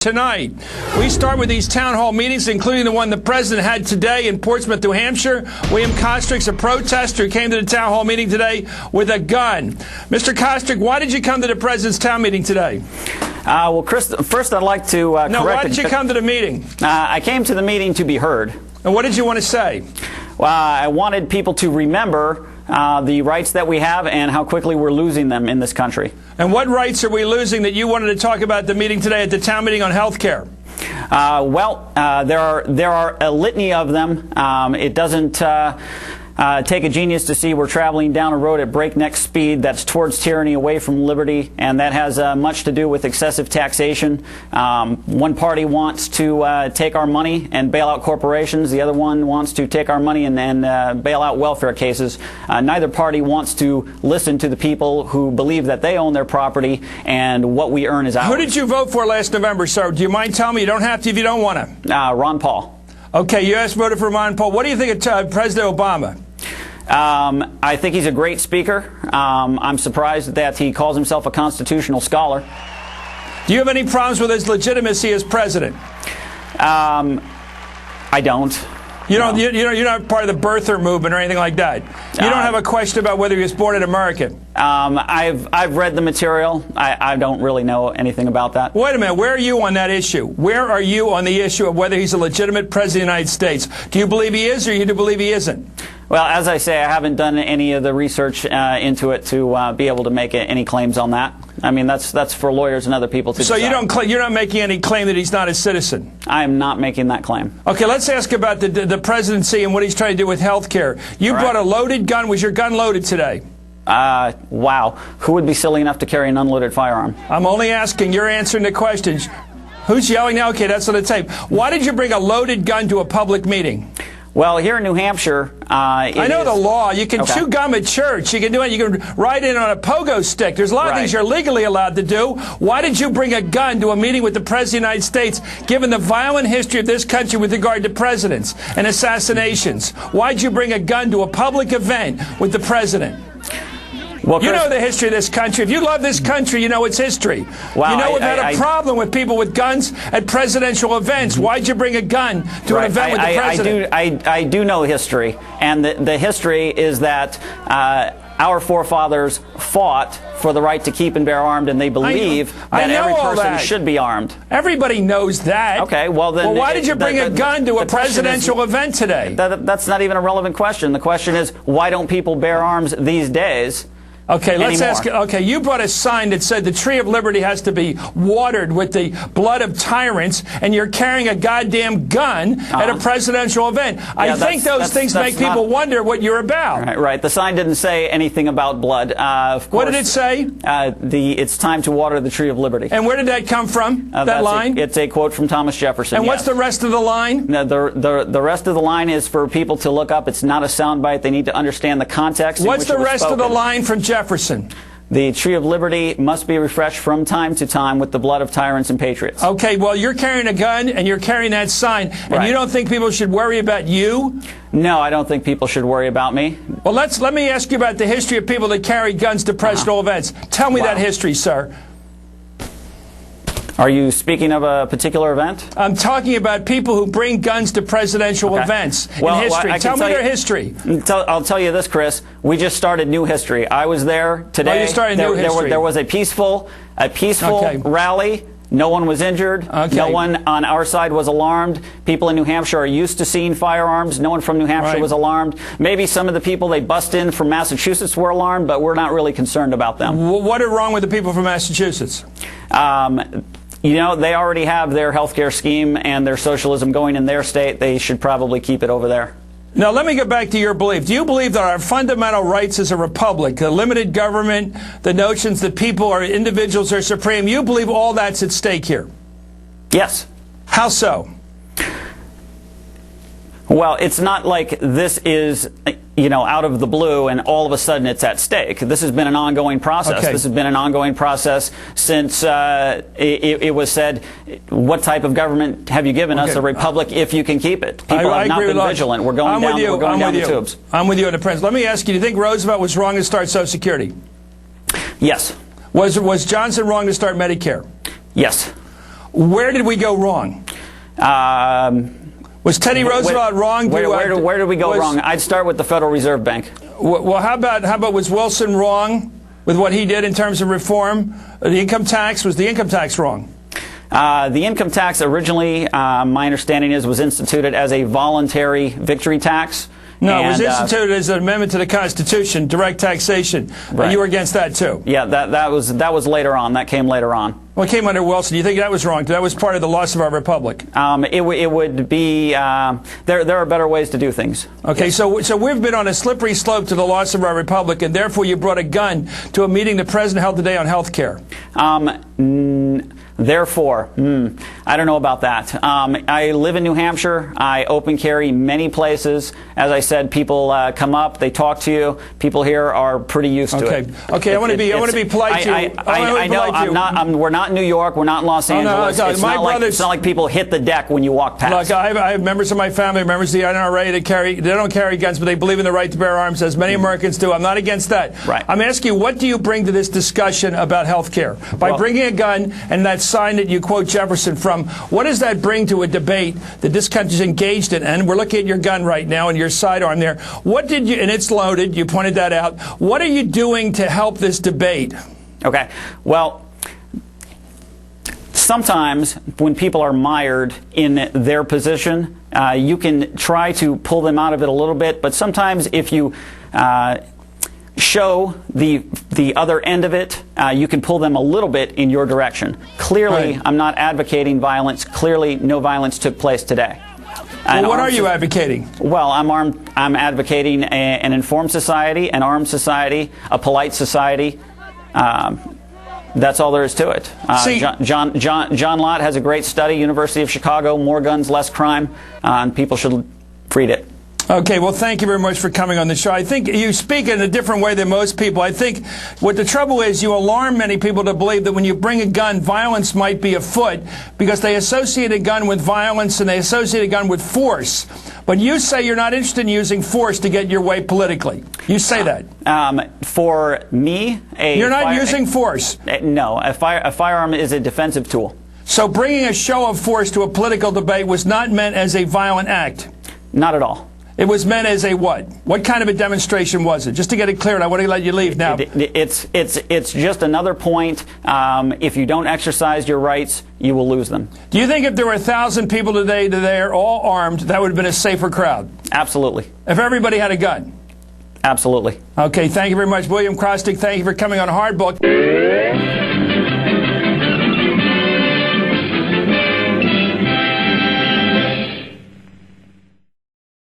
tonight. We start with these town hall meetings, including the one the president had today in Portsmouth, New Hampshire. William Kostric, a protester who came to the town hall meeting today with a gun. Mr. Kostric, why did you come to the president's town meeting today? Well, Chris, first I'd like to correct... No, why did you come to the meeting? I came to the meeting to be heard. And what did you want to say? Well, I wanted people to remember the rights that we have and how quickly we're losing them in this country. And what rights are we losing that you wanted to talk about at the meeting today, at the town meeting on health care? There are a litany of them. It doesn't take a genius to see we're traveling down a road at breakneck speed that's towards tyranny, away from liberty, and that has much to do with excessive taxation. One party wants to take our money and bail out corporations. The other one wants to take our money and bail out welfare cases. Neither party wants to listen to the people who believe that they own their property and what we earn is ours. Who did you vote for last November, sir? Do you mind telling me? You don't have to if you don't want to. Ron Paul. Okay, you guys voted for Ron Paul. What do you think of President Obama? I think he's a great speaker. I'm surprised that he calls himself a constitutional scholar. Do you have any problems with his legitimacy as president? I don't. You're not part of the birther movement or anything like that. You don't have a question about whether he was born an American. I've read the material. I don't really know anything about that. Wait a minute. Where are you on that issue? Where are you on the issue of whether he's a legitimate president of the United States? Do you believe he is, or do you believe he isn't? Well, as I say, I haven't done any of the research into it to be able to make any claims on that. I mean, that's for lawyers and other people to decide. So you're not making any claim that he's not a citizen? I am not making that claim. Okay, let's ask about the presidency and what he's trying to do with health care. You brought a loaded gun. Was your gun loaded today? Wow. Who would be silly enough to carry an unloaded firearm? I'm only asking. You're answering the questions. Who's yelling now? Okay, that's on the tape. Why did you bring a loaded gun to a public meeting? Well, here in New Hampshire, I know the law. You can chew gum at church. You can do it. You can ride in on a pogo stick. There's a lot of things you're legally allowed to do. Why did you bring a gun to a meeting with the President of the United States, given the violent history of this country with regard to presidents and assassinations? Why did you bring a gun to a public event with the President? Well, Chris, you know the history of this country. If you love this country, you know its history. Wow, you know we've had a problem with people with guns at presidential events. Why'd you bring a gun to an event with the president? I do know history, and the history is that our forefathers fought for the right to keep and bear armed, and they believe that every person should be armed. Everybody knows that. Okay, well then... Well, why did you bring a gun to a presidential event today? That's not even a relevant question. The question is, why don't people bear arms these days? Okay, let's ask. Okay, you brought a sign that said the tree of liberty has to be watered with the blood of tyrants, and you're carrying a goddamn gun at a presidential event. I think those things make people wonder what you're about. Right. The sign didn't say anything about blood. Of course, what did it say? It's time to water the tree of liberty. And where did that come from? That line? It's a quote from Thomas Jefferson. And what's the rest of the line? No, the rest of the line is for people to look up. It's not a soundbite. They need to understand the context. What's the rest of the line from Jefferson? The tree of liberty must be refreshed from time to time with the blood of tyrants and patriots. Okay, well, you're carrying a gun and you're carrying that sign, and you don't think people should worry about you? No, I don't think people should worry about me. Well, let me ask you about the history of people that carry guns to presidential events. Tell me that history, sir. Are you speaking of a particular event? I'm talking about people who bring guns to presidential events in history. Tell me their history. I'll tell you this, Chris. We just started new history. I was there today. Oh, you started new history. There was a peaceful rally. No one was injured. No one on our side was alarmed. People in New Hampshire are used to seeing firearms. No one from New Hampshire was alarmed. Maybe some of the people they bust in from Massachusetts were alarmed, but we're not really concerned about them. What is wrong with the people from Massachusetts? You know, they already have their health care scheme and their socialism going in their state. They should probably keep it over there. Now, let me get back to your belief. Do you believe that our fundamental rights as a republic, the limited government, the notions that people or individuals are supreme, you believe all that's at stake here? Yes. How so? Well, it's not like this is, out of the blue and all of a sudden it's at stake. This has been an ongoing process. This has been an ongoing process since it was said, what type of government have you given us? A republic if you can keep it. People have not been vigilant. We're going down the tubes. I'm with you on the principle. Let me ask you, do you think Roosevelt was wrong to start Social Security? Yes. Was Johnson wrong to start Medicare? Yes. Where did we go wrong? Was Teddy Roosevelt wrong? Where did we go wrong? I'd start with the Federal Reserve Bank. Well, how about was Wilson wrong with what he did in terms of reform? The income tax, was the income tax wrong? The income tax originally, my understanding is, was instituted as a voluntary victory tax. No, it was instituted as an amendment to the Constitution, direct taxation. Right. You were against that too. Yeah, that was later on. That came later on. Well, it came under Wilson. Do you think that was wrong? That was part of the loss of our republic. It would be. There are better ways to do things. Okay, yes. so we've been on a slippery slope to the loss of our republic, and therefore you brought a gun to a meeting the president held today on health care. Therefore, I don't know about that. I live in New Hampshire. I open carry many places. As I said, people come up, they talk to you. People here are pretty used to it. Okay. I want to be polite to you. I know. We're not in New York. We're not in Los Angeles. No, it's not like people hit the deck when you walk past. Look, I have members of my family, members of the NRA that they don't carry guns, but they believe in the right to bear arms, as many Americans do. I'm not against that. Right. I'm asking you, what do you bring to this discussion about health care? By bringing a gun and that sign that you quote Jefferson from, what does that bring to a debate that this country's engaged in? And we're looking at your gun right now and your sidearm there. What did you, and it's loaded, you pointed that out. What are you doing to help this debate? Okay. Well, sometimes when people are mired in their position, you can try to pull them out of it a little bit, but sometimes if you show the other end of it, you can pull them a little bit in your direction. Clearly, right. I'm not advocating violence. Clearly, no violence took place today. Well, what are you advocating? Well, I'm advocating an informed society, an armed society, a polite society. That's all there is to it. John Lott has a great study, University of Chicago, More Guns, Less Crime, and people should read it. Okay, well, thank you very much for coming on the show. I think you speak in a different way than most people. I think what the trouble is, you alarm many people to believe that when you bring a gun, violence might be afoot because they associate a gun with violence and they associate a gun with force. But you say you're not interested in using force to get your way politically. You say that. For me, you're not using force. No, a firearm is a defensive tool. So bringing a show of force to a political debate was not meant as a violent act? Not at all. It was meant as a what? What kind of a demonstration was it? Just to get it clear, and I want to let you leave now. It's just another point. If you don't exercise your rights, you will lose them. Do you think if there were 1,000 people today are all armed, that would have been a safer crowd? Absolutely. If everybody had a gun? Absolutely. Okay, thank you very much. William Kostric, thank you for coming on Hardball.